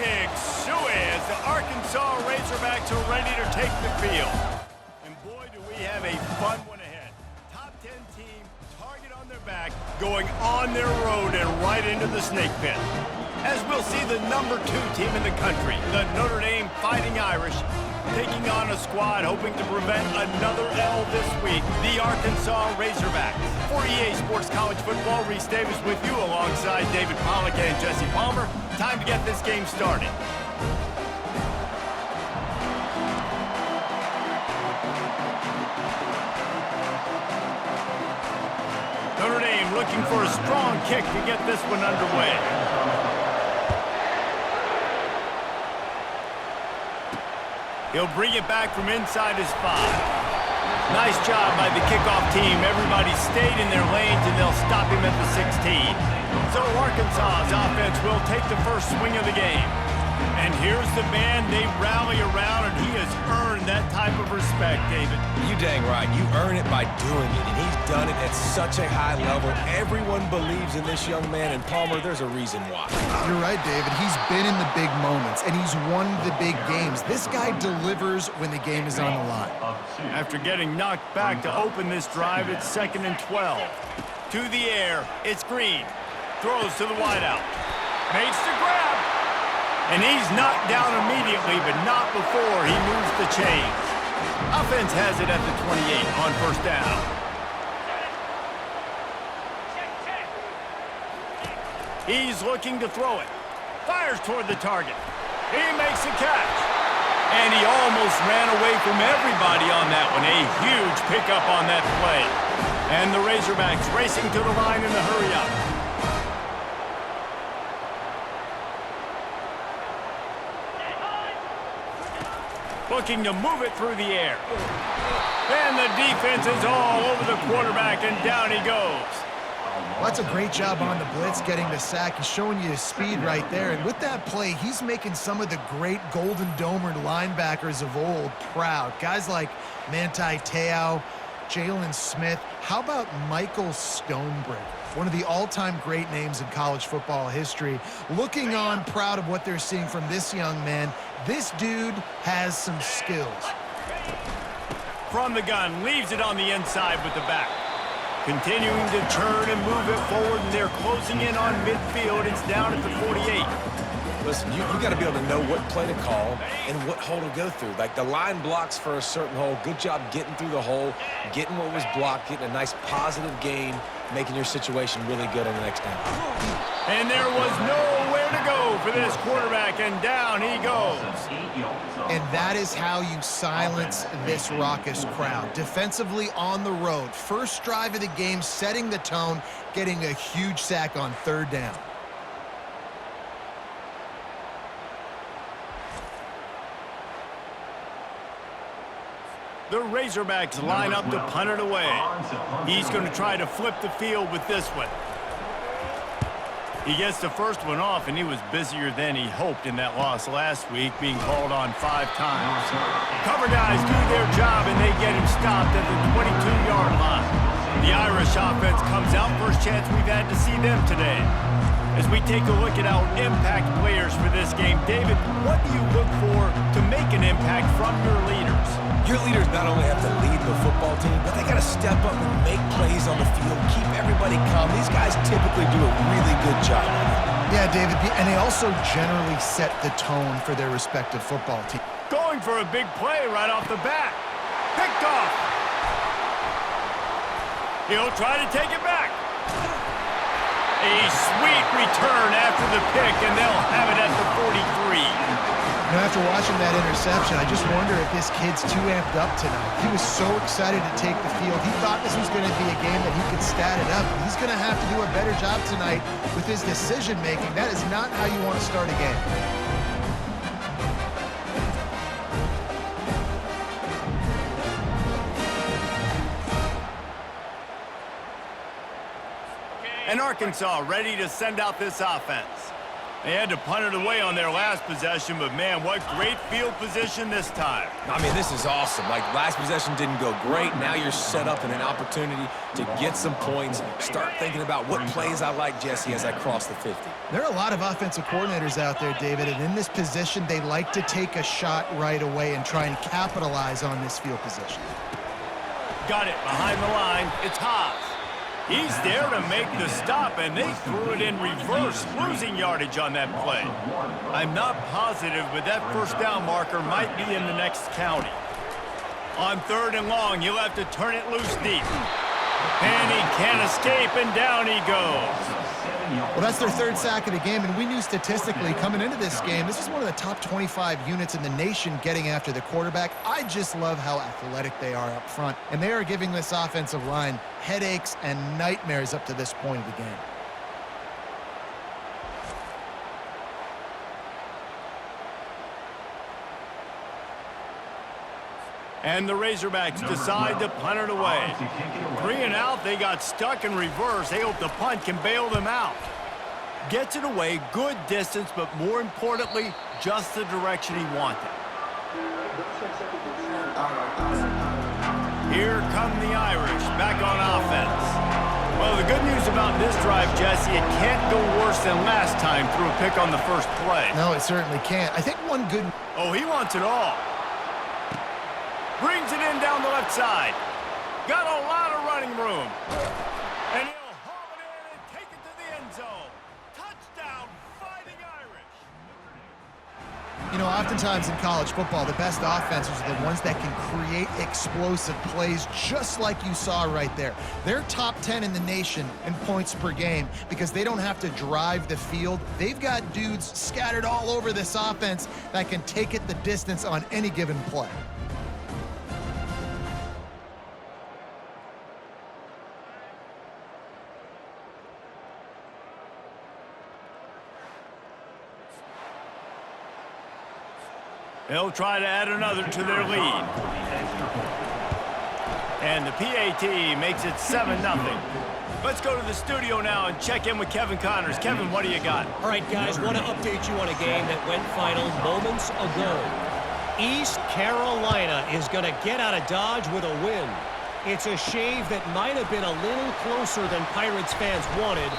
big suey as the Arkansas Razorbacks are ready to take the field. And boy, do we have a fun one ahead. Top 10 team, target on their back, going on their road and right into the snake pit. As we'll see the number 2 team in the country, the Notre Dame Fighting Irish, taking on a squad hoping to prevent another L this week, the Arkansas Razorbacks. For EA Sports College Football, Reese Davis with you alongside David Pollack and Jesse Palmer. Time to get this game started. Notre Dame looking for a strong kick to get this one underway. He'll bring it back from inside his 5. Nice job by the kickoff team. Everybody stayed in their lanes, and they'll stop him at the 16. So Arkansas's offense will take the first swing of the game. And here's the man they rally around, and he has earned that type of respect, David. You dang right. You earn it by doing it, and he's done it at such a high level. Everyone believes in this young man, and Palmer, there's a reason why. You're right, David. He's been in the big moments, and he's won the big games. This guy delivers when the game is on the line. After getting knocked back to open this drive, it's 2nd and 12. To the air, it's Green. Throws to the wideout. Makes the grab. And he's knocked down immediately, but not before he moves the chains. Offense has it at the 28 on first down. He's looking to throw it. Fires toward the target. He makes a catch. And he almost ran away from everybody on that one. A huge pickup on that play. And the Razorbacks racing to the line in the hurry-up. Looking to move it through the air. And the defense is all over the quarterback, and down he goes. Well, that's a great job on the blitz, getting the sack. He's showing you his speed right there. And with that play, he's making some of the great Golden Domer linebackers of old proud. Guys like Manti Te'o, Jalen Smith. How about Michael Stonebreaker? One of the all-time great names in college football history. Looking on, proud of what they're seeing from this young man. This dude has some skills. From the gun, leaves it on the inside with the back. Continuing to turn and move it forward, and they're closing in on midfield. It's down at the 48. Listen, you got to be able to know what play to call and what hole to go through. Like the line blocks for a certain hole. Good job getting through the hole, getting what was blocked, getting a nice positive gain, making your situation really good on the next down. And there was nowhere to go for this quarterback, and down he goes. And that is how you silence this raucous crowd. Defensively on the road. First drive of the game, setting the tone, getting a huge sack on 3rd down. The Razorbacks line up to punt it away. He's going to try to flip the field with this one. He gets the first one off, and he was busier than he hoped in that loss last week, being called on 5 times. Cover guys do their job, and they get him stopped at the 22-yard line. The Irish offense comes out. First chance we've had to see them today. As we take a look at our impact players for this game, David, what do you look for to make an impact from your leaders? Your leaders not only have to lead the football team, but they got to step up and make plays on the field, keep everybody calm. These guys typically do a really good job. Yeah, David, and they also generally set the tone for their respective football team. Going for a big play right off the bat. Picked off. He'll try to take it back. A sweet return after the pick, and they'll have it at the 43. You know, after watching that interception, I just wonder if this kid's too amped up tonight. He was so excited to take the field. He thought this was going to be a game that he could stat it up. He's going to have to do a better job tonight with his decision-making. That is not how you want to start a game. And Arkansas ready to send out this offense. They had to punt it away on their last possession, but man, what great field position this time. I mean, this is awesome. Like, last possession didn't go great. Now you're set up in an opportunity to get some points. Start thinking about what plays I like, Jesse, as I cross the 50. There are a lot of offensive coordinators out there, David, and in this position, they like to take a shot right away and try and capitalize on this field position. Got it behind the line. It's Haas. He's there to make the stop, and they threw it in reverse, losing yardage on that play. I'm not positive, but that first down marker might be in the next county. On 3rd and long, he'll have to turn it loose deep. And he can't escape, and down he goes. Well, that's their 3rd sack of the game, and we knew statistically coming into this game, this is one of the top 25 units in the nation getting after the quarterback. I just love how athletic they are up front, and they are giving this offensive line headaches and nightmares up to this point of the game. And the Razorbacks decide to punt it away. 3 and out, they got stuck in reverse. They hope the punt can bail them out. Gets it away, good distance, but more importantly, just the direction he wanted. Here come the Irish, back on offense. Well, the good news about this drive, Jesse, it can't go worse than last time through a pick on the first play. No, it certainly can't. I think one good... Oh, he wants it all. Brings it in down the left side. Got a lot of running room. And he'll haul it in and take it to the end zone. Touchdown, Fighting Irish. You know, oftentimes in college football, the best offenses are the ones that can create explosive plays just like you saw right there. They're top 10 in the nation in points per game because they don't have to drive the field. They've got dudes scattered all over this offense that can take it the distance on any given play. They'll try to add another to their lead. And the PAT makes it 7-0. Let's go to the studio now and check in with Kevin Connors. Kevin, what do you got? All right, guys, want to update you on a game that went final moments ago. East Carolina is going to get out of Dodge with a win. It's a shave that might have been a little closer than Pirates fans wanted,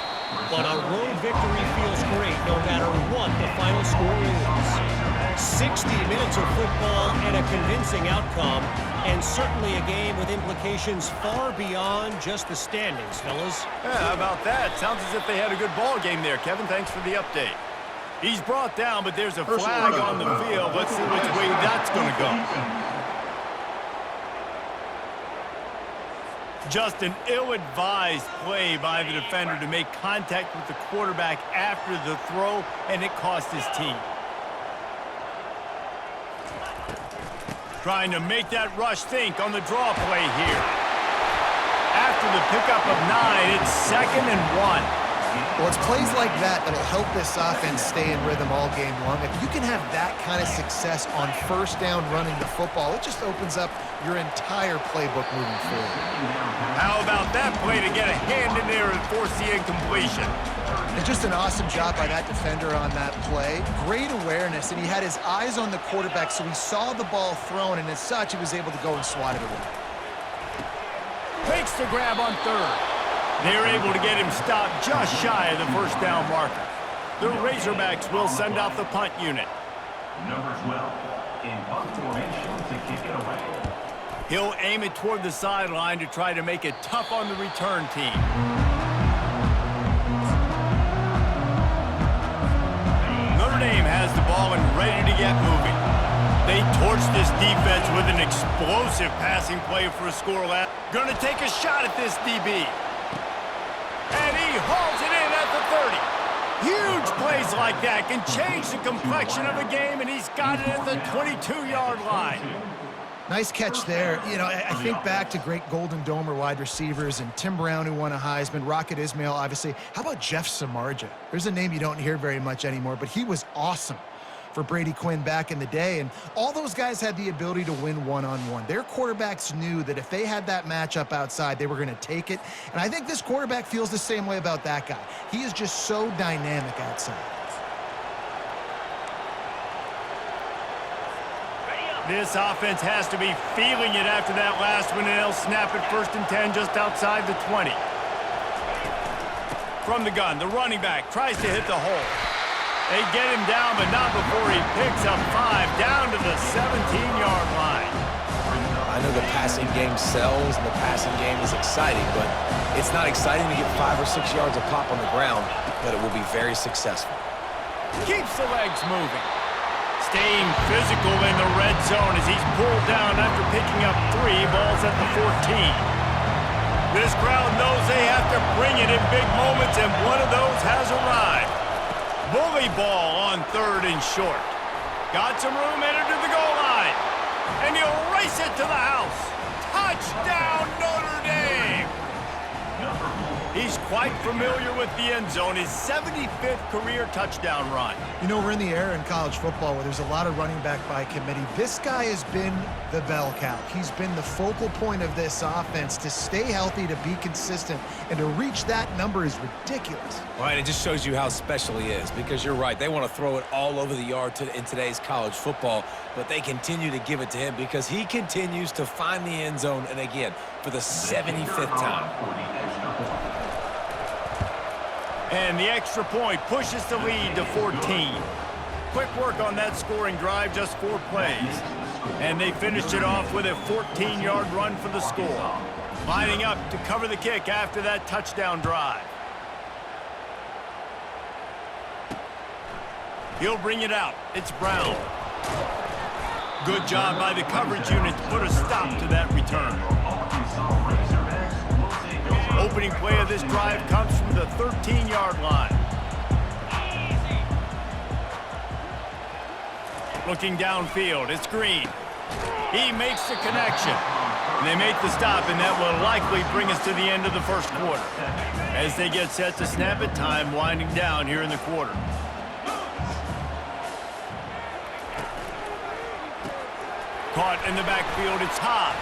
but a road victory feels great no matter what the final score is. 60 minutes of football and a convincing outcome, and certainly a game with implications far beyond just the standings, fellas. Yeah, how about that? Sounds as if they had a good ball game there, Kevin. Thanks for the update. He's brought down, but there's a flag on the field. Let's see which way that's going to go. Just an ill-advised play by the defender to make contact with the quarterback after the throw, and it cost his team. Trying to make that rush think on the draw play here. After the pickup of 9, it's 2nd and 1. Well, it's plays like that that'll help this offense stay in rhythm all game long. If you can have that kind of success on first down running the football, it just opens up your entire playbook moving forward. How about that play to get a hand in there and force the incompletion? It's just an awesome job by that defender on that play. Great awareness, and he had his eyes on the quarterback, so he saw the ball thrown, and as such, he was able to go and swat it away. Makes the grab on 3rd. They're able to get him stopped just shy of the first down marker. The Razorbacks will send out the punt unit. Number 12 in punt formation to kick it away. He'll aim it toward the sideline to try to make it tough on the return team. Notre Dame has the ball and ready to get moving. They torched this defense with an explosive passing play for a score last. Gonna take a shot at this DB. And he hauls it in at the 30. Huge plays like that can change the complexion of a game, and he's got it at the 22-yard line. Nice catch there. You know, I think back to great Golden Domer wide receivers and Tim Brown, who won a Heisman, Rocket Ismail, obviously. How about Jeff Samardzija? There's a name you don't hear very much anymore, but he was awesome for Brady Quinn back in the day, and all those guys had the ability to win one-on-one. Their quarterbacks knew that if they had that matchup outside, they were going to take it, and I think this quarterback feels the same way about that guy. He is just so dynamic outside. This offense has to be feeling it after that last one, and they'll snap it 1st and 10 just outside the 20. From the gun, the running back tries to hit the hole. They get him down, but not before he picks up 5 down to the 17-yard line. I know the passing game sells and the passing game is exciting, but it's not exciting to get 5 or 6 yards of pop on the ground, but it will be very successful. Keeps the legs moving. Staying physical in the red zone as he's pulled down after picking up 3 balls at the 14. This crowd knows they have to bring it in big moments, and one of those has arrived. Bully ball on 3rd and short. Got some room, headed to the goal line. And he'll race it to the house. Touchdown, Notre Dame! He's quite familiar with the end zone. His 75th career touchdown run. You know, we're in the era in college football where there's a lot of running back by committee. This guy has been the bell cow. He's been the focal point of this offense. To stay healthy, to be consistent, and to reach that number is ridiculous. Right, it just shows you how special he is, because you're right. They want to throw it all over the yard in today's college football, but they continue to give it to him because he continues to find the end zone, and again, for the 75th time. And the extra point pushes the lead to 14. Quick work on that scoring drive, just 4 plays. And they finished it off with a 14-yard run for the score. Lining up to cover the kick after that touchdown drive. He'll bring it out. It's Brown. Good job by the coverage unit to put a stop to that return. Opening play of this drive comes from the 13-yard line. Looking downfield, it's Green. He makes the connection. And they make the stop, and that will likely bring us to the end of the first quarter. As they get set to snap it, time winding down here in the quarter. Caught in the backfield, it's Haas.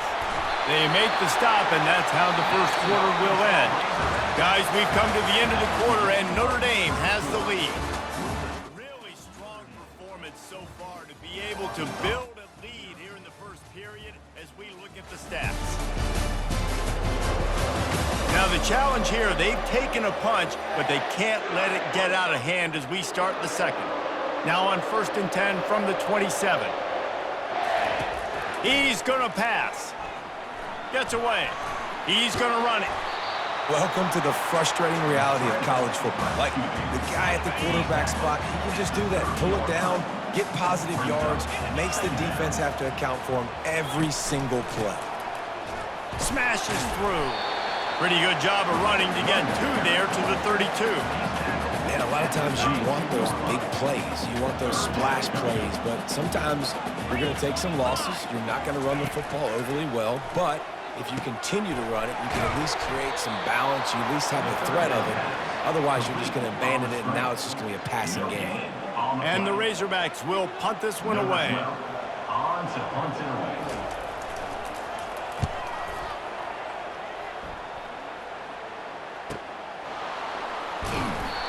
They make the stop, and that's how the first quarter will end. Guys, we've come to the end of the quarter, and Notre Dame has the lead. Really strong performance so far to be able to build a lead here in the first period as we look at the stats. Now the challenge here, they've taken a punch, but they can't let it get out of hand as we start the second. Now on 1st and 10 from the 27. He's going to pass. Gets away. He's going to run it. Welcome to the frustrating reality of college football. Like, the guy at the quarterback spot, he can just do that. Pull it down, get positive yards, makes the defense have to account for him every single play. Smashes through. Pretty good job of running to get 2 there to the 32. And a lot of times you want those big plays. You want those splash plays, but sometimes you're going to take some losses. You're not going to run the football overly well, but if you continue to run it, you can at least create some balance. You at least have the threat of it. Otherwise, you're just going to abandon it, and now it's just going to be a passing game. And the Razorbacks will punt this one away. On to punt it away.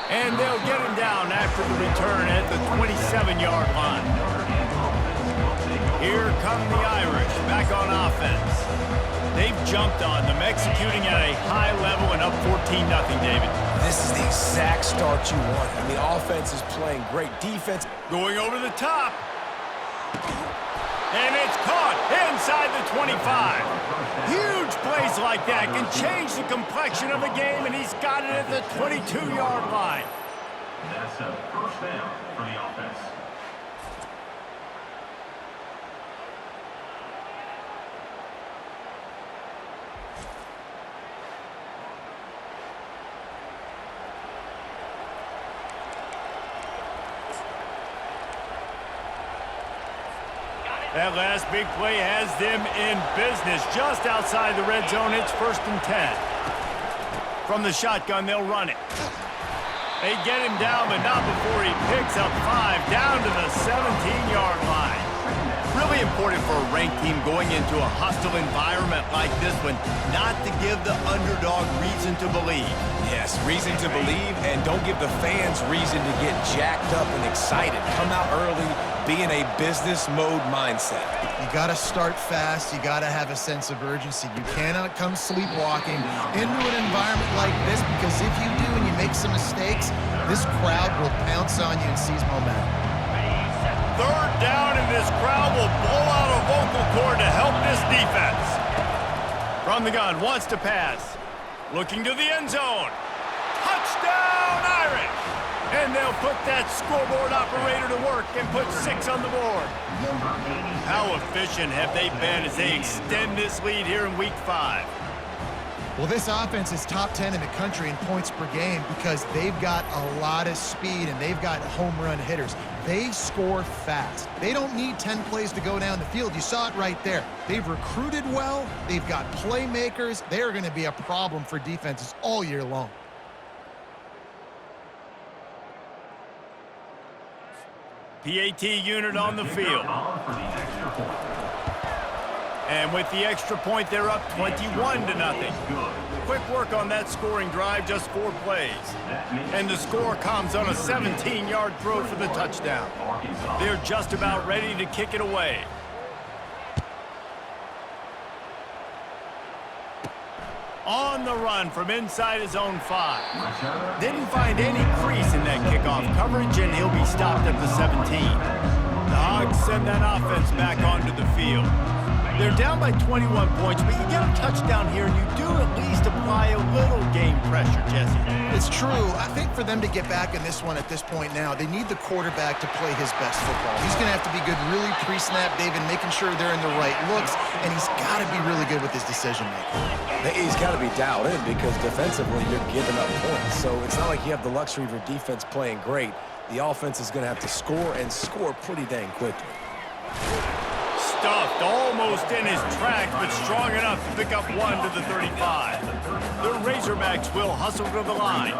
And they'll get him down after the return at the 27-yard line. Here come the Irish back on offense. They've jumped on them, executing at a high level and up 14-0, David. This is the exact start you want. I mean, offense is playing great defense. Going over the top. And it's caught inside the 25. Huge plays like that can change the complexion of a game, and he's got it at the 22-yard line. That's a first down for the offense. That last big play has them in business. Just outside the red zone, it's 1st and 10. From the shotgun, they'll run it. They get him down, but not before he picks up 5 down to the 17-yard line. Really important for a ranked team going into a hostile environment like this one, not to give the underdog reason to believe. Yes, reason to believe, and don't give the fans reason to get jacked up and excited. Come out early, be in a business mode mindset. You got to start fast. You got to have a sense of urgency. You cannot come sleepwalking into an environment like this, because if you do and you make some mistakes, this crowd will pounce on you and seize momentum. Third down, and this crowd will blow out a vocal cord to help this defense. From the gun, wants to pass. Looking to the end zone. Touchdown, Irish! And they'll put that scoreboard operator to work and put 6 on the board. How efficient have they been as they extend this lead here in Week 5? Well, this offense is top 10 in the country in points per game because they've got a lot of speed and they've got home run hitters. They score fast. They don't need 10 plays to go down the field. You saw it right there. They've recruited well. They've got playmakers. They're going to be a problem for defenses all year long. PAT unit on the field. And with the extra point, they're up 21-0. Quick work on that scoring drive, just 4 plays. And the score comes on a 17-yard throw for the touchdown. They're just about ready to kick it away. On the run from inside his own 5. Didn't find any crease in that kickoff coverage, and he'll be stopped at the 17. The Hogs send that offense back onto the field. They're down by 21 points, but you get a touchdown here, and you do at least apply a little game pressure, Jesse. It's true. I think for them to get back in this one at this point now, they need the quarterback to play his best football. He's going to have to be good really pre-snap, David, making sure they're in the right looks, and he's got to be really good with his decision-making. He's got to be dialed in because defensively you're giving up points. So it's not like you have the luxury of your defense playing great. The offense is going to have to score and score pretty dang quickly. Stuffed almost in his tracks, but strong enough to pick up 1 to the 35. The Razorbacks will hustle to the line.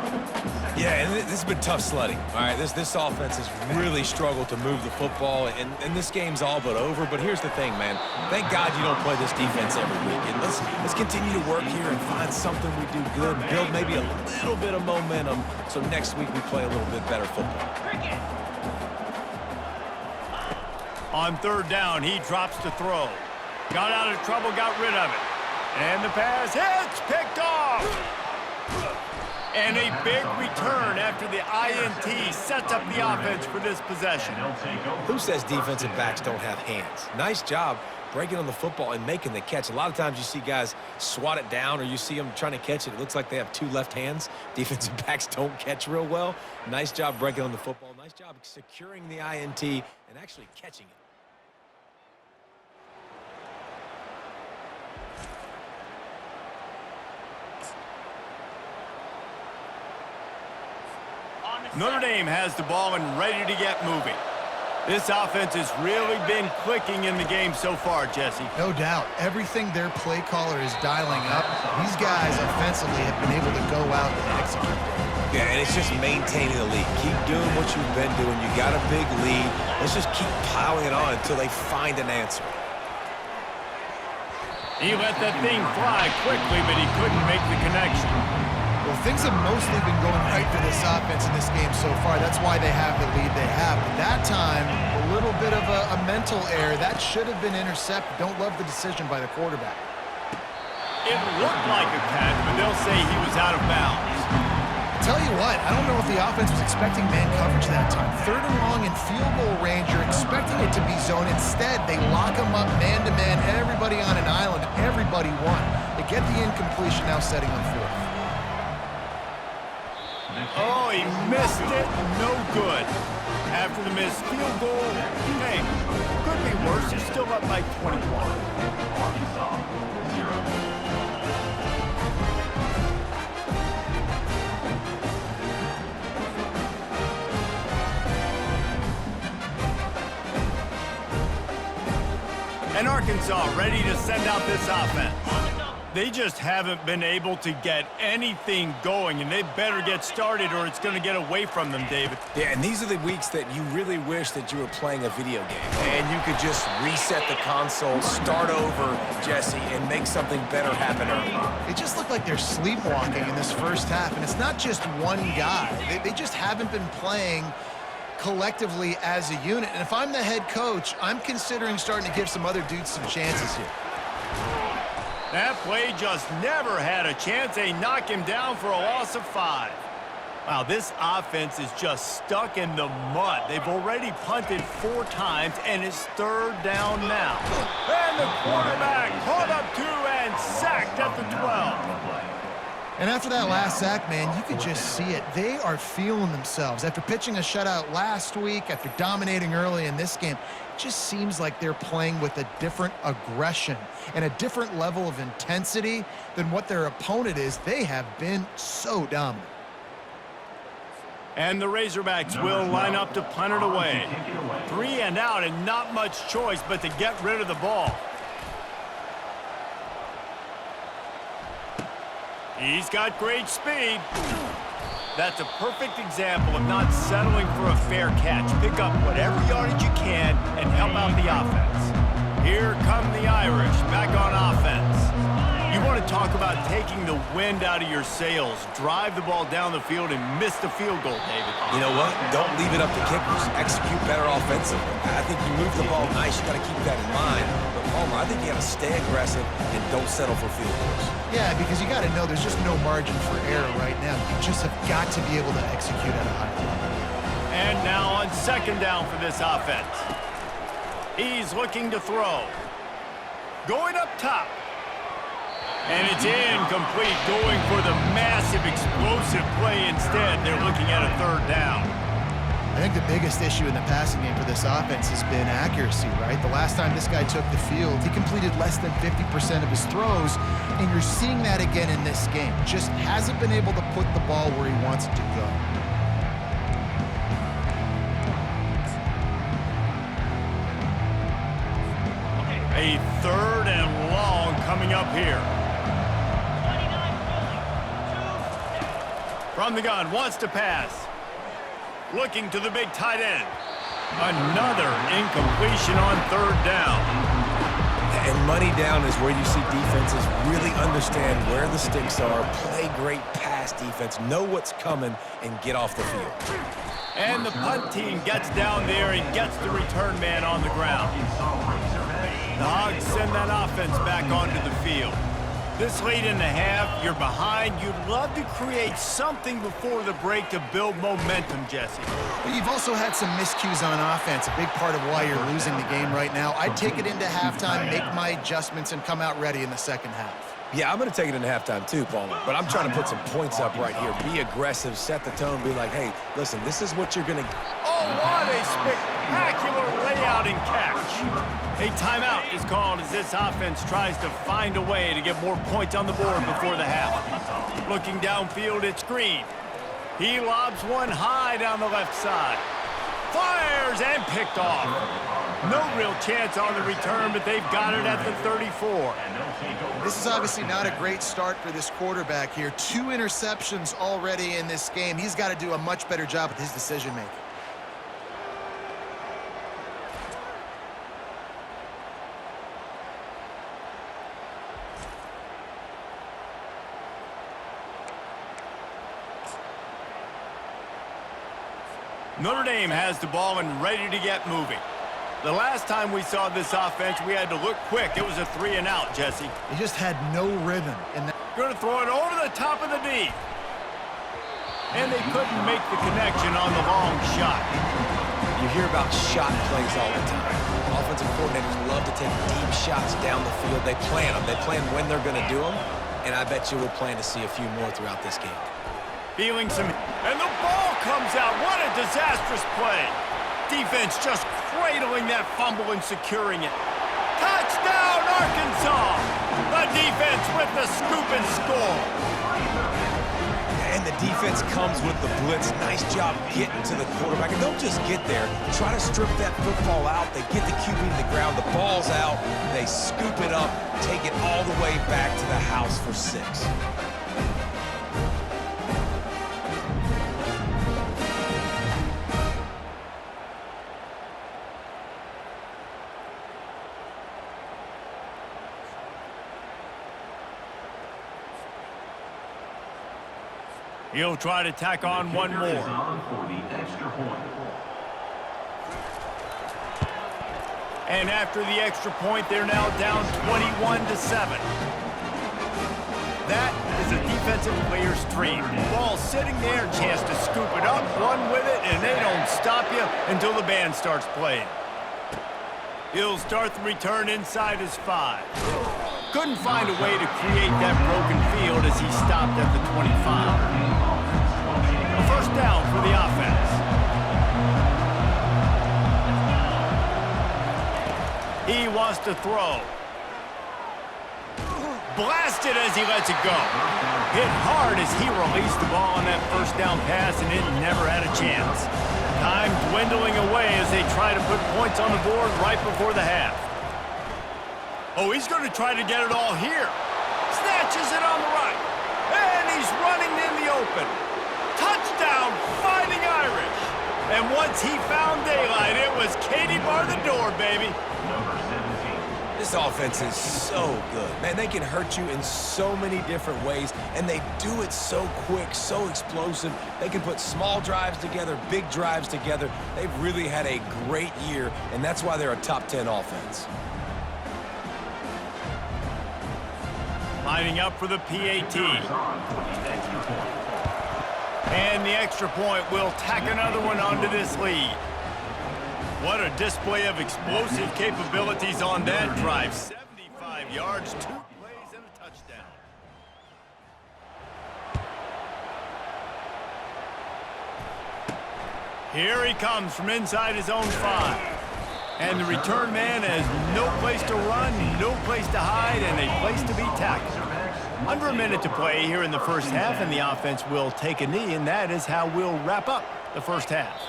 Yeah, and this has been tough sledding. All right, this offense has really struggled to move the football, and this game's all but over. But here's the thing, man. Thank God you don't play this defense every week. And let's continue to work here and find something we do good and build maybe a little bit of momentum so next week we play a little bit better football. On third down, he drops to throw. Got out of trouble, got rid of it. And the pass hits, picked off. And a big return after the INT sets up the offense for this possession. Who says defensive backs don't have hands? Nice job breaking on the football and making the catch. A lot of times you see guys swat it down or you see them trying to catch it. It looks like they have 2 left hands. Defensive backs don't catch real well. Nice job breaking on the football. Nice job securing the INT and actually catching it. Notre Dame has the ball and ready to get moving. This offense has really been clicking in the game so far, Jesse. No doubt. Everything their play caller is dialing up, these guys offensively have been able to go out and execute. Yeah, and it's just maintaining the lead. Keep doing what you've been doing. You got a big lead. Let's just keep piling it on until they find an answer. He let that thing fly quickly, but he couldn't make the connection. Well, things have mostly been going right for this offense in this game so far. That's why they have the lead they have. But that time, a little bit of a mental error. That should have been intercepted. Don't love the decision by the quarterback. It looked like a catch, but they'll say he was out of bounds. Tell you what, I don't know if the offense was expecting man coverage that time. 3rd and long in field goal range, you're expecting it to be zone. Instead, they lock them up man-to-man, everybody on an island, everybody won. They get the incompletion, now setting on 4th. Oh, he missed it. No good. After the missed field goal, hey, could be worse. He's still up by 21. And Arkansas ready to send out this offense. They just haven't been able to get anything going, and they better get started or it's going to get away from them, David. Yeah, and these are the weeks that you really wish that you were playing a video game and you could just reset the console, start over, Jesse, and make something better happen early. It just looked like they're sleepwalking in this first half, and it's not just one guy. They just haven't been playing collectively as a unit. And if I'm the head coach, I'm considering starting to give some other dudes some chances here. That play just never had a chance. They knock him down for a loss of 5. Wow, this offense is just stuck in the mud. They've already punted 4 times, and it's 3rd down now. And the quarterback caught up 2 and sacked at the 12. And after that last sack, man, you could just see it. They are feeling themselves. After pitching a shutout last week, after dominating early in this game, it just seems like they're playing with a different aggression and a different level of intensity than what their opponent is. They have been so dominant. And the Razorbacks will line up to punt it away. 3 and out, and not much choice but to get rid of the ball. He's got great speed. That's a perfect example of not settling for a fair catch. Pick up whatever yardage you can and help out the offense. Here come the Irish back on offense. You want to talk about taking the wind out of your sails. Drive the ball down the field and miss the field goal, David. You know what? Don't leave it up to kickers. Execute better offensively. I think you move the ball nice. You got to keep that in mind. But Palmer, I think you got to stay aggressive and don't settle for field goals. Yeah, because you got to know there's just no margin for error right now. You just have got to be able to execute at a high level. And now on 2nd down for this offense. He's looking to throw. Going up top. And it's incomplete, going for the massive explosive play instead. They're looking at a 3rd down. I think the biggest issue in the passing game for this offense has been accuracy, right? The last time this guy took the field, he completed less than 50% of his throws, and you're seeing that again in this game. Just hasn't been able to put the ball where he wants it to go. A 3rd and long coming up here. From the gun, wants to pass. Looking to the big tight end. Another incompletion on 3rd down. And money down is where you see defenses really understand where the sticks are, play great pass defense, know what's coming, and get off the field. And the punt team gets down there and gets the return man on the ground. The Hogs send that offense back onto the field. This late in the half, you're behind. You'd love to create something before the break to build momentum, Jesse. But you've also had some miscues on offense, a big part of why you're losing the game right now. I'd take it into halftime, make my adjustments, and come out ready in the 2nd half. Yeah, I'm going to take it into halftime too, Palmer. But I'm trying to put some points up right here. Be aggressive, set the tone, be like, hey, listen, this is what you're going to... Oh, what a spectacular layout and catch. A timeout is called as this offense tries to find a way to get more points on the board before the half. Looking downfield, it's Green. He lobs one high down the left side. Fires and picked off. No real chance on the return, but they've got it at the 34. This is obviously not a great start for this quarterback here. 2 interceptions already in this game. He's got to do a much better job with his decision-making. Notre Dame has the ball and ready to get moving. The last time we saw this offense, we had to look quick. It was a 3 and out, Jesse. He just had no rhythm in that. Going to throw it over the top of the knee. And they couldn't make the connection on the long shot. You hear about shot plays all the time. Offensive coordinators love to take deep shots down the field. They plan them. They plan when they're going to do them. And I bet you we'll plan to see a few more throughout this game. Feeling some... And the ball comes out. What a disastrous play. Defense just cradling that fumble and securing it. Touchdown, Arkansas! The defense with the scoop and score. And And the defense comes with the blitz. Nice job getting to the quarterback. And don't just get there. Try to strip that football out. They get the QB to the ground. The ball's out. They scoop it up, take it all the way back to the house for 6. He'll try to tack on one more. For the extra point. And after the extra point, they're now down 21-7. That is a defensive player's dream. Ball sitting there, chance to scoop it up, run with it, and they don't stop you until the band starts playing. He'll start the return inside his 5. Couldn't find a way to create that broken field as he stopped at the 25. A first down for the offense. He wants to throw. Blasted as he lets it go. Hit hard as he released the ball on that first down pass, and it never had a chance. Time dwindling away as they try to put points on the board right before the half. Oh, he's going to try to get it all here. Snatches it on the right. And he's running in the open. Touchdown, Fighting Irish. And once he found daylight, it was Katie bar the door, baby. Number 17. This offense is so good. Man, they can hurt you in so many different ways, and they do it so quick, so explosive. They can put small drives together, big drives together. They've really had a great year, and that's why they're a top 10 offense. Lining up for the PAT. And the extra point will tack another one onto this lead. What a display of explosive capabilities on that drive. 75 yards, 2 plays, and a touchdown. Here he comes from inside his own 5. And the return man has no place to run, no place to hide, and a place to be tackled. Under a minute to play here in the first half, and the offense will take a knee, and that is how we'll wrap up the first half.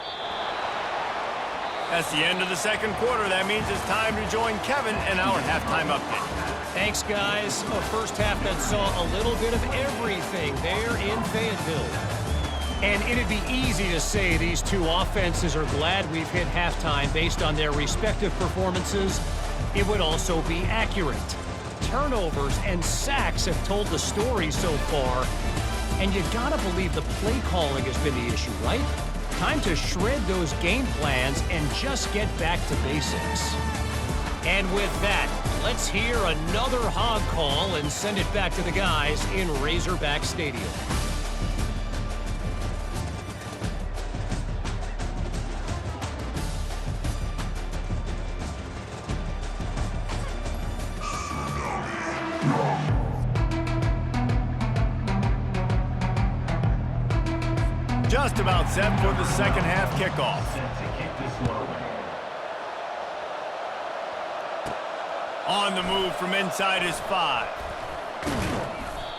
That's the end of the second quarter. That means it's time to join Kevin in our halftime update. Thanks, guys. A first half that saw a little bit of everything there in Fayetteville. And it'd be easy to say these two offenses are glad we've hit halftime based on their respective performances. It would also be accurate. Turnovers and sacks have told the story so far. And you gotta believe the play calling has been the issue, right? Time to shred those game plans and just get back to basics. And with that, let's hear another hog call and send it back to the guys in Razorback Stadium. Just about set for the second half kickoff. On the move from inside his 5.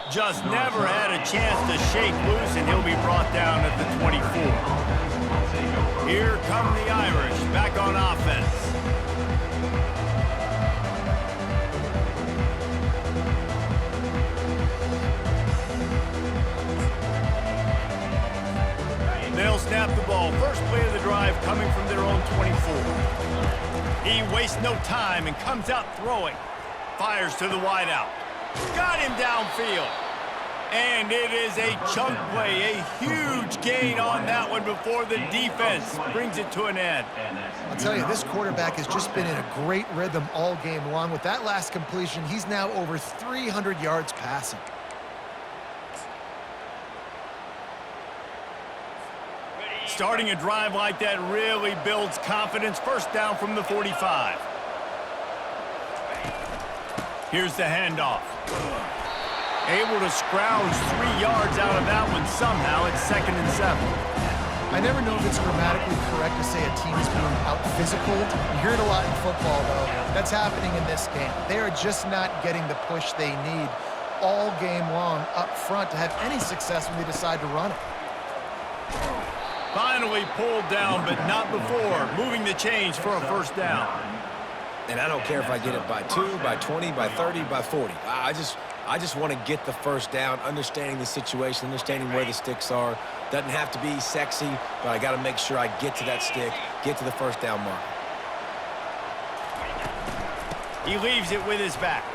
Just never had a chance to shake loose, and he'll be brought down at the 24. Here come the Irish back on offense. They'll snap the ball. First play of the drive coming from their own 24. He wastes no time and comes out throwing. Fires to the wideout. Got him downfield. And it is a chunk play, a huge gain on that one before the defense brings it to an end. I'll tell you, this quarterback has just been in a great rhythm all game long. With that last completion, he's now over 300 yards passing. Starting a drive like that really builds confidence. First down from the 45. Here's the handoff. Able to scrounge 3 yards out of that one somehow. It's 2nd and 7. I never know if it's grammatically correct to say a team is being out-physicaled. You hear it a lot in football, though. That's happening in this game. They are just not getting the push they need. all game long up front to have any success when they decide to run it. Finally pulled down, but not before. Moving the change for a first down. And I don't care if I get it by 2, by 20, by 30, by 40. I just want to get the first down, understanding the situation, understanding where the sticks are. Doesn't have to be sexy, but I got to make sure I get to that stick, get to the first down mark. He leaves it with his back.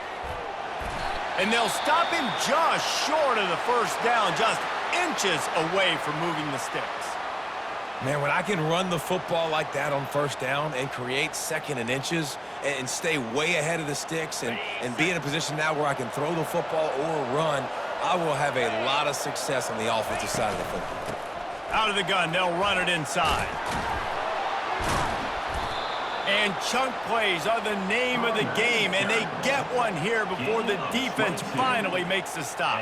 And they'll stop him just short of the first down, just inches away from moving the sticks. Man, when I can run the football like that on first down and create second and inches and stay way ahead of the sticks and be in a position now where I can throw the football or run, I will have a lot of success on the offensive side of the football. Out of the gun, they'll run it inside. And chunk plays are the name of the game, and they get one here before the defense finally makes the stop.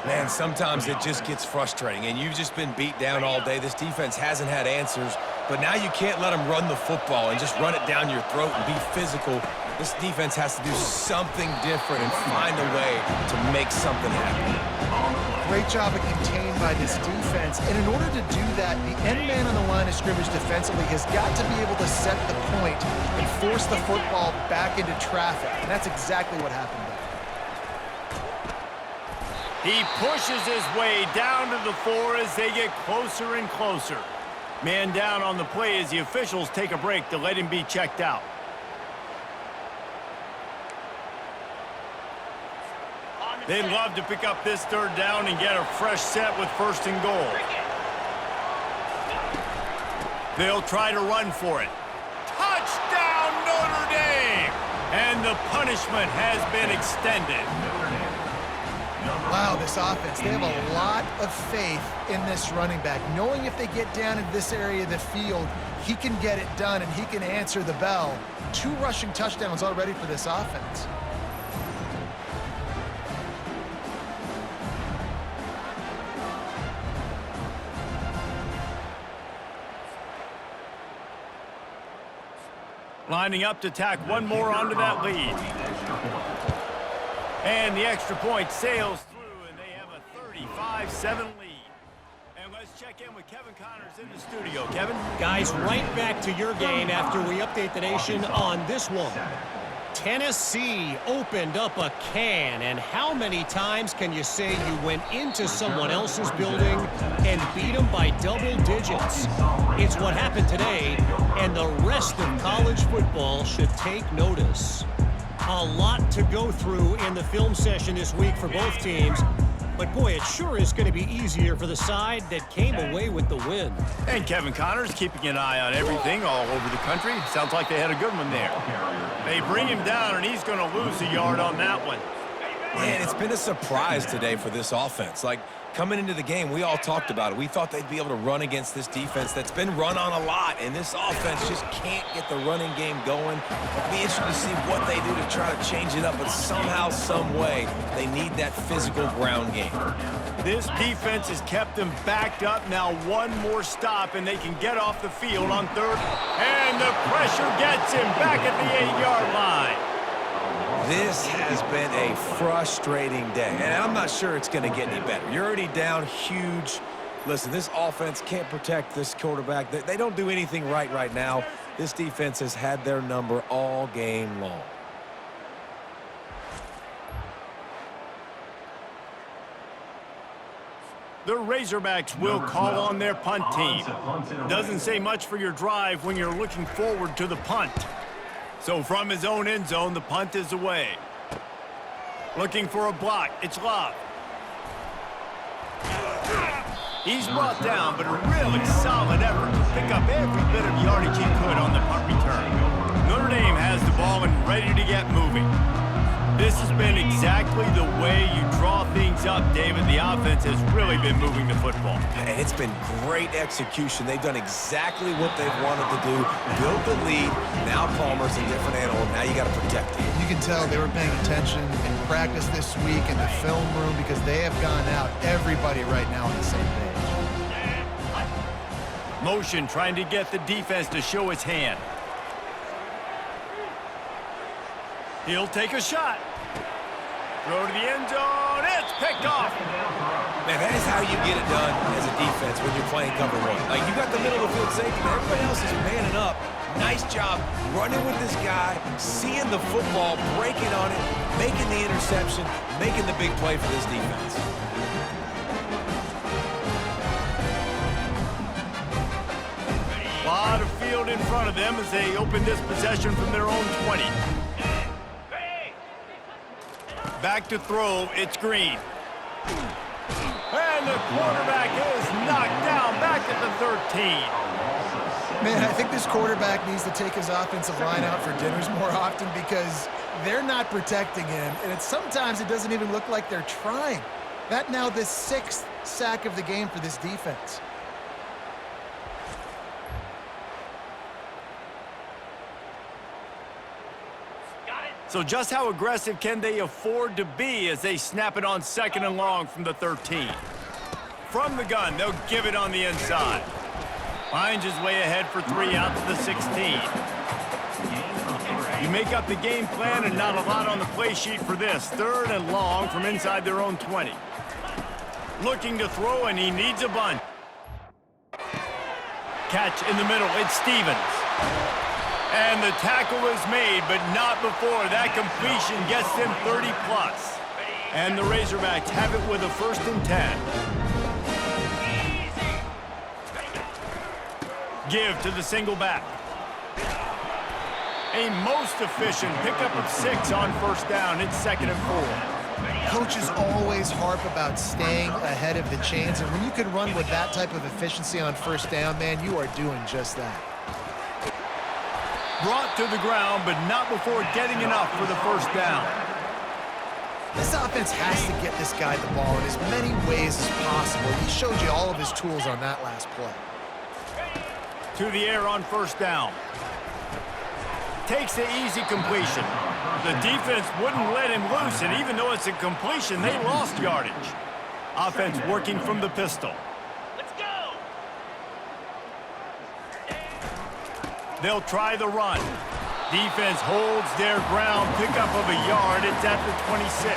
Man, sometimes it just gets frustrating, and you've just been beat down all day. This defense hasn't had answers, but now you can't let them run the football and just run it down your throat and be physical. This defense has to do something different and find a way to make something happen. Great job of contained by this defense, and in order to do that, the end man on the line of scrimmage defensively has got to be able to set the point and force the football back into traffic, and that's exactly what happened there. He pushes his way down to the floor as they get closer and closer. Man down on the play as the officials take a break to let him be checked out. They'd love to pick up this third down and get a fresh set with first and goal. They'll try to run for it. Touchdown, Notre Dame! And the punishment has been extended. Wow, this offense, they have a lot of faith in this running back, knowing if they get down in this area of the field, he can get it done and he can answer the bell. 2 rushing touchdowns already for this offense. Lining up to tack one more onto that lead. And the extra point sails through, and they have a 35-7 lead. And let's check in with Kevin Connors in the studio. Kevin? Guys, right back to your game after we update the nation on this one. Tennessee opened up a can, and how many times can you say you went into someone else's building and beat them by double digits? It's what happened today, and the rest of college football should take notice. A lot to go through in the film session this week for both teams, but boy, it sure is going to be easier for the side that came away with the win. And Kevin Connors keeping an eye on everything all over the country. Sounds like they had a good one there. They bring him down, and he's going to lose a yard on that one. Man, it's been a surprise today for this offense. Like, coming into the game, we all talked about it. We thought they'd be able to run against this defense that's been run on a lot, and this offense just can't get the running game going. It'll be interesting to see what they do to try to change it up, but somehow, some way, they need that physical ground game. This defense has kept them backed up. Now one more stop, and they can get off the field on third. And the pressure gets him back at the 8-yard line. This has been a frustrating day, and I'm not sure it's going to get any better. You're already down huge. Listen, this offense can't protect this quarterback. They don't do anything right now. This defense has had their number all game long. The Razorbacks will call on their punt team. Doesn't say much for your drive when you're looking forward to the punt. So from his own end zone, the punt is away. Looking for a block. It's Love. He's brought down, but a really solid effort to pick up every bit of yardage he could on the punt return. Notre Dame has the ball and ready to get moving. This has been exactly the way you draw things up, David. The offense has really been moving the football. And it's been great execution. They've done exactly what they've wanted to do. Build the lead. Now Palmer's a different animal. Now you got to protect it. You can tell they were paying attention in practice this week in the film room because they have gone out, everybody right now on the same page. Motion trying to get the defense to show its hand. He'll take a shot. Throw to the end zone. It's picked off. Man, that is how you get it done as a defense when you're playing cover one. Like, you got the middle of the field safety, but everybody else is manning up. Nice job running with this guy, seeing the football, breaking on it, making the interception, making the big play for this defense. A lot of field in front of them as they open this possession from their own 20. Back to throw, it's Green. And the quarterback is knocked down back at the 13. Man, I think this quarterback needs to take his offensive line out for dinners more often because they're not protecting him, and sometimes it doesn't even look like they're trying. That now the 6th sack of the game for this defense. So just how aggressive can they afford to be as they snap it on 2nd and long from the 13? From the gun, they'll give it on the inside. Finds his way ahead for 3 out to the 16. You make up the game plan and not a lot on the play sheet for this. 3rd and long from inside their own 20. Looking to throw, and he needs a bunt. Catch in the middle, it's Stevens. And the tackle is made, but not before that completion gets them 30+. And the Razorbacks have it with a 1st and 10. Give to the single back. A most efficient pickup of 6 on 1st down. It's 2nd and 4. Coaches always harp about staying ahead of the chains, and when you can run with that type of efficiency on 1st down, man, you are doing just that. Brought to the ground, but not before getting enough for the 1st down. This offense has to get this guy the ball in as many ways as possible. He showed you all of his tools on that last play. To the air on 1st down. Takes the easy completion. The defense wouldn't let him loose, and even though it's a completion, they lost yardage. Offense working from the pistol. They'll try the run. Defense holds their ground. Pickup of a yard. It's at the 26.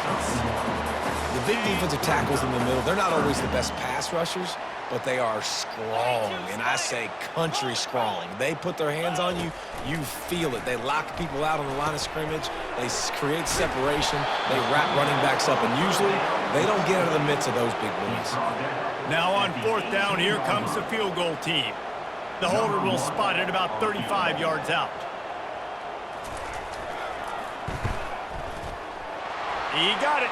The big defensive tackles in the middle, they're not always the best pass rushers, but they are strong, and I say country strong. They put their hands on you, you feel it. They lock people out on the line of scrimmage. They create separation. They wrap running backs up, and usually they don't get out of the midst of those big boys. Now on 4th down, here comes the field goal team. The holder will spot it about 35 yards out. He got it.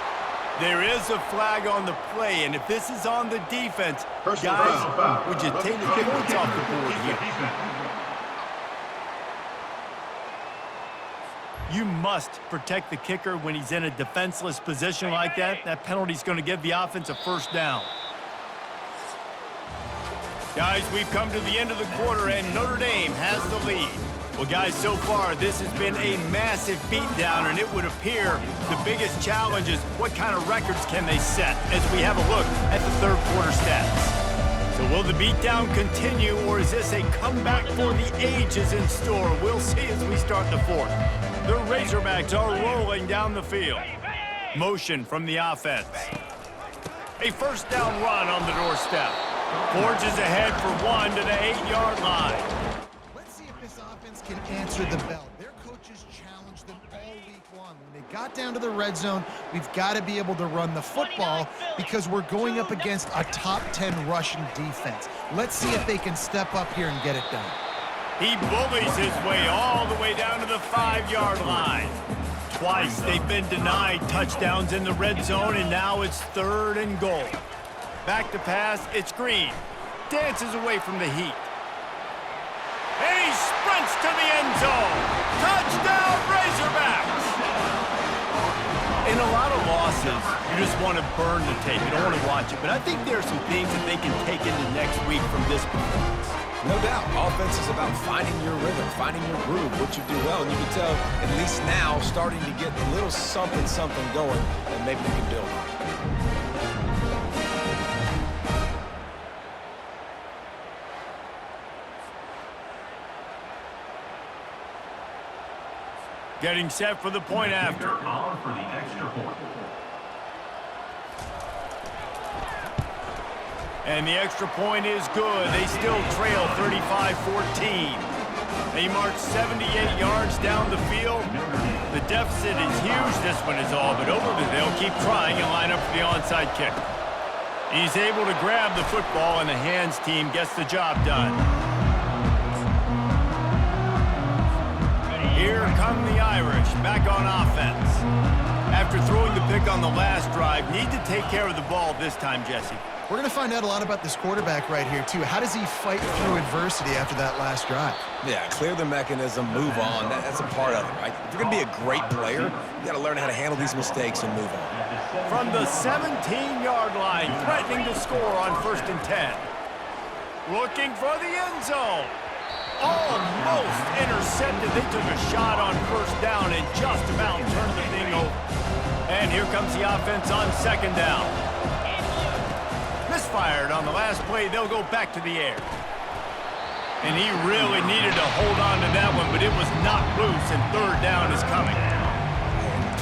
There is a flag on the play, and if this is on the defense, guys, would you take the points off the board here? You must protect the kicker when he's in a defenseless position like that. That penalty's going to give the offense a 1st down. Guys, we've come to the end of the quarter, and Notre Dame has the lead. Well, guys, so far, this has been a massive beatdown, and it would appear the biggest challenge is what kind of records can they set as we have a look at the 3rd quarter stats. So will the beatdown continue, or is this a comeback for the ages in store? We'll see as we start the 4th. The Razorbacks are rolling down the field. Motion from the offense. A 1st down run on the doorstep. Forges ahead for 1 to the 8-yard line. Let's see if this offense can answer the bell. Their coaches challenged them all week long. When they got down to the red zone, we've got to be able to run the football because we're going up against a top 10 rushing defense. Let's see if they can step up here and get it done. He bullies his way all the way down to the 5-yard line. Twice they've been denied touchdowns in the red zone, and now it's 3rd and goal. Back to pass, it's Green. Dances away from the heat. And he sprints to the end zone. Touchdown, Razorbacks! In a lot of losses, you just want to burn the tape. You don't want to watch it. But I think there are some things that they can take into next week from this performance. No doubt. Offense is about finding your rhythm, finding your groove, what you do well. And you can tell, at least now, starting to get a little something going, and maybe you can build on it. Getting set for the point after. For the extra point. And the extra point is good. They still trail 35-14. They march 78 yards down the field. The deficit is huge. This one is all but over, but they'll keep trying and line up for the onside kick. He's able to grab the football, and the hands team gets the job done. Here come the Irish, back on offense. After throwing the pick on the last drive, need to take care of the ball this time, Jesse. We're going to find out a lot about this quarterback right here, too. How does he fight through adversity after that last drive? Yeah, clear the mechanism, move on. That's a part of it, right? If you're going to be a great player, you got to learn how to handle these mistakes and move on. From the 17-yard line, threatening to score on 1st and 10. Looking for the end zone. Almost intercepted. They took a shot on 1st down and just about turned the thing over. And here comes the offense on 2nd down. Misfired on the last play. They'll go back to the air. And he really needed to hold on to that one, but it was knocked loose, and 3rd down is coming.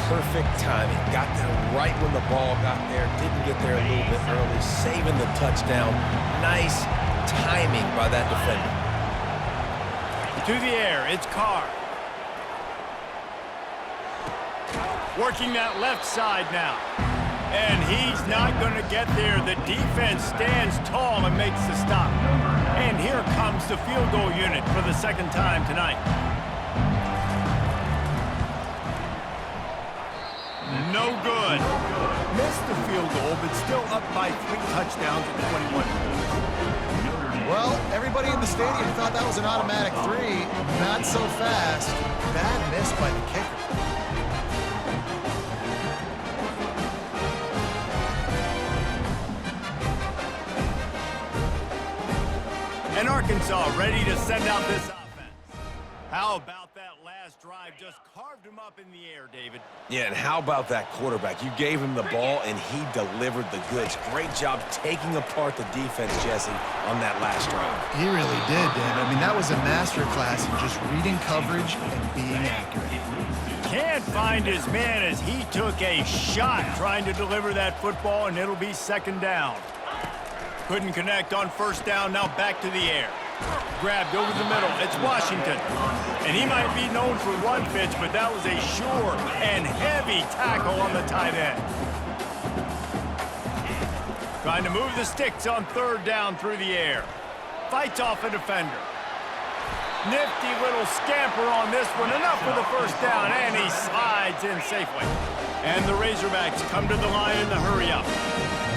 Perfect timing. Got there right when the ball got there. Didn't get there a little bit early. Saving the touchdown. Nice timing by that defender. To the air, it's Carr. Working that left side now. And he's not going to get there. The defense stands tall and makes the stop. And here comes the field goal unit for the 2nd time tonight. No good. Missed the field goal, but still up by 3 touchdowns at 21 points. Well, everybody in the stadium thought that was an automatic 3. Not so fast. Bad miss by the kicker. And Arkansas ready to send out this offense. How about that last drive? Just carved him up in the air, David. Yeah, and how about that quarterback? You gave him the ball, and he delivered the goods. Great job taking apart the defense, Jesse, on that last drive. He really did, Dan. I mean, that was a masterclass in just reading coverage and being accurate. Can't find his man as he took a shot trying to deliver that football, and it'll be 2nd down. Couldn't connect on 1st down, now back to the air. Grabbed over the middle, it's Washington. And he might be known for one pitch, but that was a sure and heavy tackle on the tight end. Trying to move the sticks on 3rd down through the air. Fights off a defender. Nifty little scamper on this one, enough for the 1st down, and he slides in safely. And the Razorbacks come to the line in the hurry-up.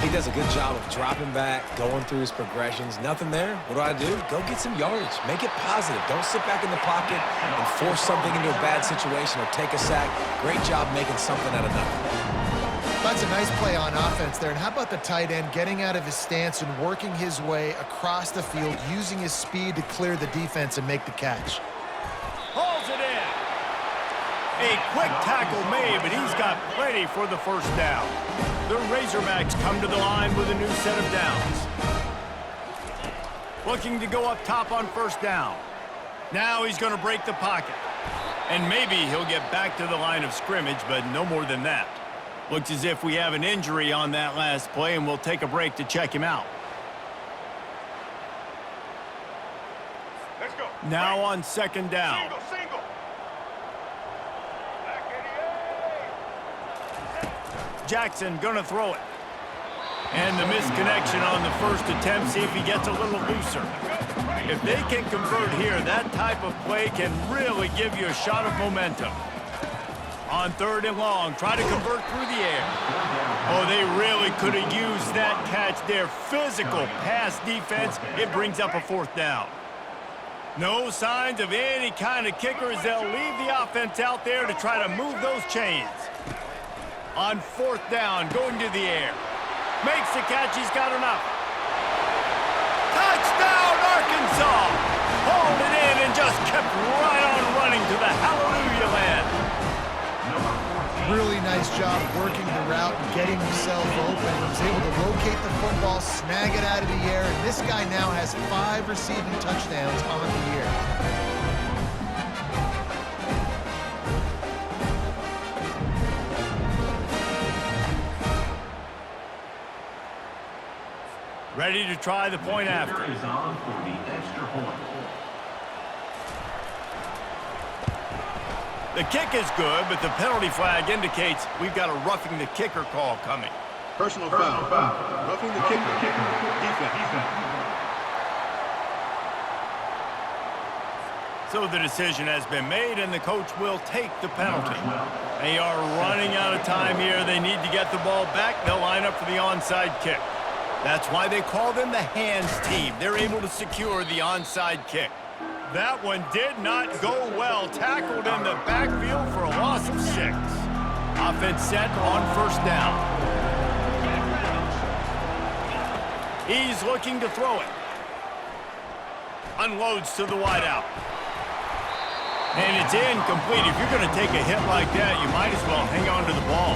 He does a good job of dropping back, going through his progressions. Nothing there. What do? Go get some yardage. Make it positive. Don't sit back in the pocket and force something into a bad situation or take a sack. Great job making something out of nothing. That's a nice play on offense there. And how about the tight end getting out of his stance and working his way across the field, using his speed to clear the defense and make the catch? Hauls it in. A quick tackle made, but he's got plenty for the 1st down. The Razorbacks come to the line with a new set of downs. Looking to go up top on 1st down. Now he's going to break the pocket. And maybe he'll get back to the line of scrimmage, but no more than that. Looks as if we have an injury on that last play, and we'll take a break to check him out. Let's go. Now on 2nd down. Single. Jackson gonna throw it. And the misconnection on the 1st attempt. See if he gets a little looser. If they can convert here, that type of play can really give you a shot of momentum. On 3rd and long, try to convert through the air. Oh, they really could have used that catch there. Physical pass defense. It brings up a 4th down. No signs of any kind of kickers. They'll leave the offense out there to try to move those chains. On 4th down, going to the air. Makes the catch, he's got enough. Touchdown, Arkansas! Hauled it in and just kept right on running to the hallelujah land. Really nice job working the route and getting himself open. He was able to locate the football, snag it out of the air, and this guy now has 5 receiving touchdowns on the year. Ready to try the point after. Kicker is on for the extra point. The kick is good, but the penalty flag indicates we've got a roughing the kicker call coming. Personal foul. Roughing the kicker. Defense. So the decision has been made, and the coach will take the penalty. They are running out of time here. They need to get the ball back. They'll line up for the onside kick. That's why they call them the hands team. They're able to secure the onside kick. That one did not go well. Tackled in the backfield for a loss of 6. Offense set on first down. He's looking to throw it. Unloads to the wideout. And it's incomplete. If you're going to take a hit like that, you might as well hang on to the ball.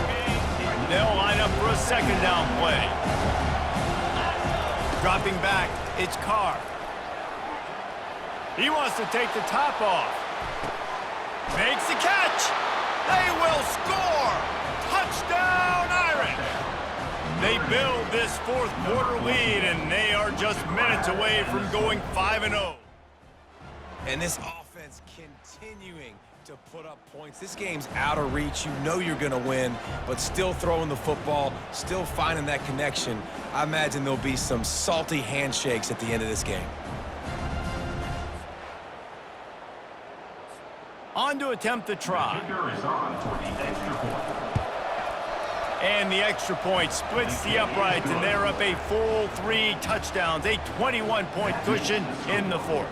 They'll line up for a second down play. Dropping back, it's Carr. He wants to take the top off. Makes the catch. They will score. Touchdown, Irish. They build this fourth quarter lead, and they are just minutes away from going 5-0. And this offense continuing to put up points. This game's out of reach. You know you're going to win, but still throwing the football, still finding that connection. I imagine there'll be some salty handshakes at the end of this game. On to attempt the try. Kicker is on for the extra point. And the extra point splits the uprights, and they're up a full 3 touchdowns, a 21-point cushion in the fourth.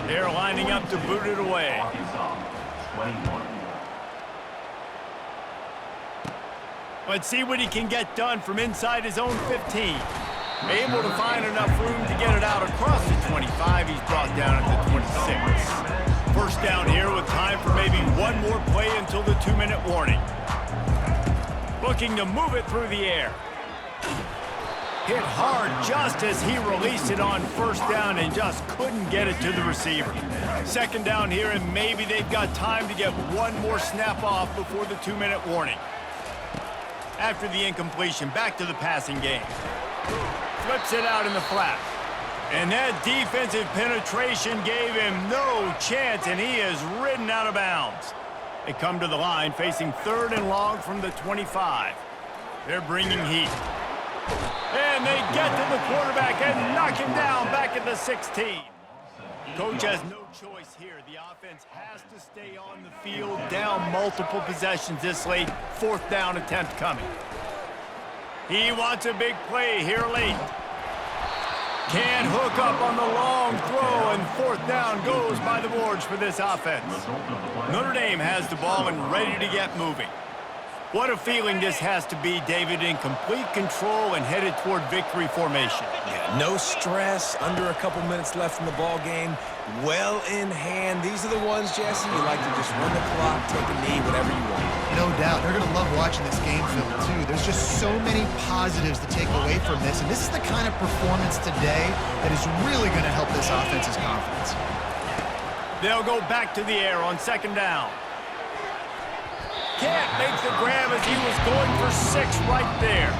They're lining up to boot it away. Arkansas, 21. Let's see what he can get done from inside his own 15. Able to find enough room to get it out across the 25. He's brought down at the 26. First down here with time for maybe one more play until the 2-minute warning. Looking to move it through the air. Hit hard just as he released it on first down and just couldn't get it to the receiver. Second down here, and maybe they've got time to get one more snap off before the 2-minute warning. After the incompletion, back to the passing game. Flips it out in the flat. And that defensive penetration gave him no chance, and he is ridden out of bounds. They come to the line facing 3rd and long from the 25. They're bringing heat. And they get to the quarterback and knock him down back at the 16. Coach has no choice here. The offense has to stay on the field, down multiple possessions this late. 4th down attempt coming. He wants a big play here late. Can't hook up on the long throw, and 4th down goes by the boards for this offense. Notre Dame has the ball and ready to get moving. What a feeling this has to be, David, in complete control and headed toward victory formation. Yeah, no stress, under a couple minutes left in the ball game, well in hand. These are the ones, Jesse, you like to just run the clock, take a knee, whatever you want. No doubt. They're going to love watching this game film, too. There's just so many positives to take away from this, and this is the kind of performance today that is really going to help this offense's confidence. They'll go back to the air on 2nd down. Can't make the grab as he was going for 6 right there.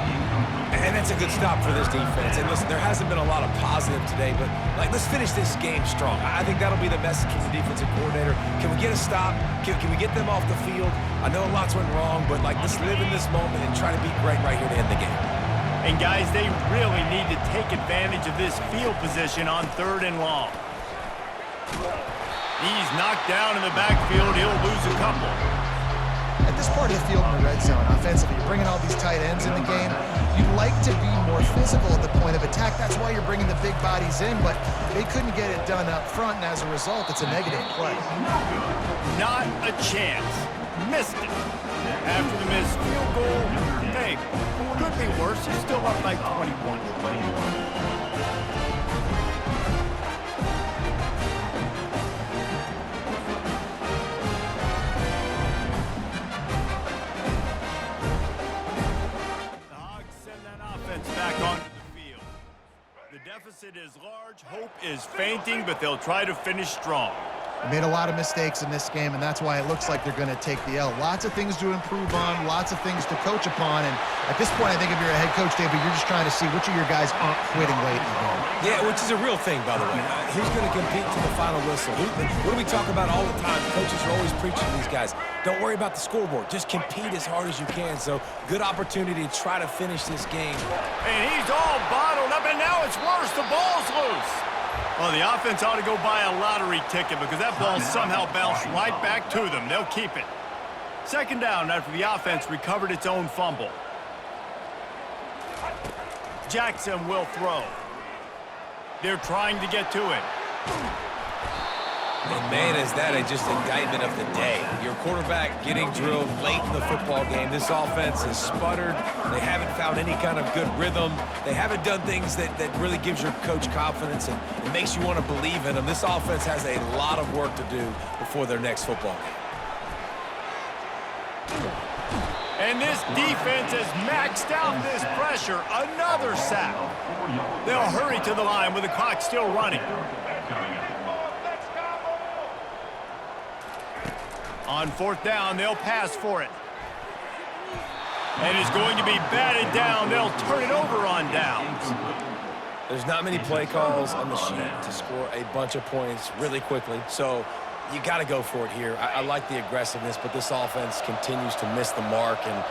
And that's a good stop for this defense. And listen, there hasn't been a lot of positive today, but let's finish this game strong. I think that'll be the message from the defensive coordinator. Can we get a stop? Can we get them off the field? I know lots went wrong, but let's live in this moment and try to be great right here to end the game. And guys, they really need to take advantage of this field position on 3rd and long. He's knocked down in the backfield. He'll lose a couple. At this part of the field in the red zone, offensively, you're bringing all these tight ends in the game. You'd like to be more physical at the point of attack. That's why you're bringing the big bodies in, but they couldn't get it done up front, and as a result, it's a negative play. Not a chance. Missed it. After the missed field goal, hey, could be worse. He's still up by 21. Back onto the field. The deficit is large. Hope is fainting, but they'll try to finish strong. They made a lot of mistakes in this game, and that's why it looks like they're going to take the L. Lots of things to improve on, lots of things to coach upon, and at this point, I think if you're a head coach, David, you're just trying to see which of your guys aren't quitting late in the game. Yeah, which is a real thing, by the way. Who's going to compete to the final whistle? What do we talk about all the time? Coaches are always preaching to these guys. Don't worry about the scoreboard. Just compete as hard as you can. So, good opportunity to try to finish this game. And he's all bottled up, and now it's worse. The ball's loose. Well, the offense ought to go buy a lottery ticket because that ball somehow bounced right back to them. They'll keep it. Second down after the offense recovered its own fumble. Jackson will throw. They're trying to get to it. And man, is that just indictment of the day. Your quarterback getting drilled late in the football game. This offense has sputtered. They haven't found any kind of good rhythm. They haven't done things that really gives your coach confidence and it makes you want to believe in them. This offense has a lot of work to do before their next football game. And this defense has maxed out this pressure. Another sack. They'll hurry to the line with the clock still running. On fourth down, they'll pass for it. And it's going to be batted down. They'll turn it over on downs. There's not many play calls on the sheet to score a bunch of points really quickly. So you got to go for it here. I like the aggressiveness, but this offense continues to miss the mark, and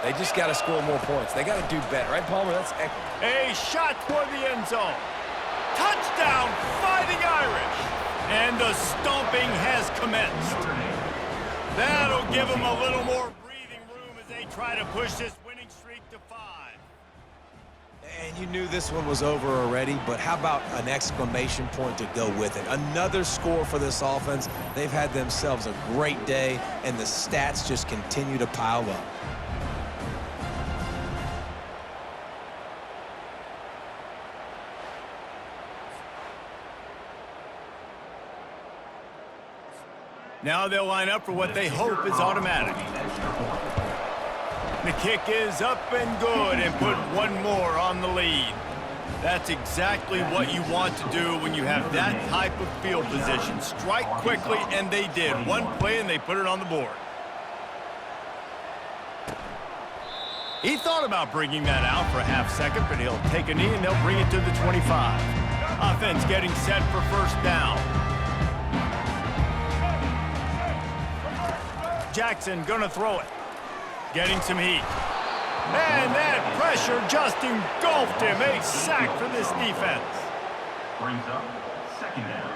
they just got to score more points. They got to do better, right, Palmer? That's excellent. A shot toward the end zone. Touchdown, Fighting Irish. And the stomping has commenced. That'll give them a little more breathing room as they try to push this winning streak to 5. And you knew this one was over already, but how about an exclamation point to go with it? Another score for this offense. They've had themselves a great day, and the stats just continue to pile up. Now they'll line up for what they hope is automatic. The kick is up and good and put one more on the lead. That's exactly what you want to do when you have that type of field position. Strike quickly, and they did. One play, and they put it on the board. He thought about bringing that out for a half second, but he'll take a knee, and they'll bring it to the 25. Offense getting set for first down. Jackson gonna throw it. Getting some heat. And that pressure just engulfed him. A sack for this defense. Brings up second down.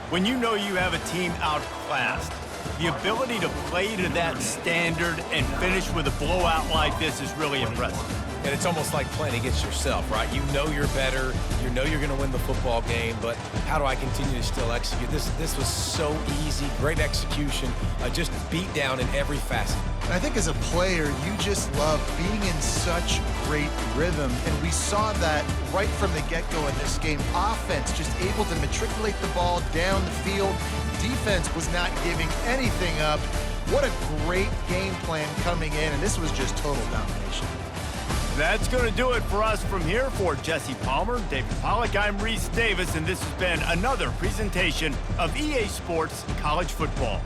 When you know you have a team outclassed, the ability to play to that standard and finish with a blowout like this is really impressive. And it's almost like playing against yourself, right? You know you're better. You know you're going to win the football game, but how do I continue to still execute? This was so easy. Great execution. Just beat down in every facet. I think as a player, you just love being in such great rhythm, and we saw that right from the get-go in this game. Offense just able to matriculate the ball down the field. Defense was not giving anything up. What a great game plan coming in, and this was just total domination. That's going to do it for us from here. For Jesse Palmer, David Pollack, I'm Reese Davis, and this has been another presentation of EA Sports College Football.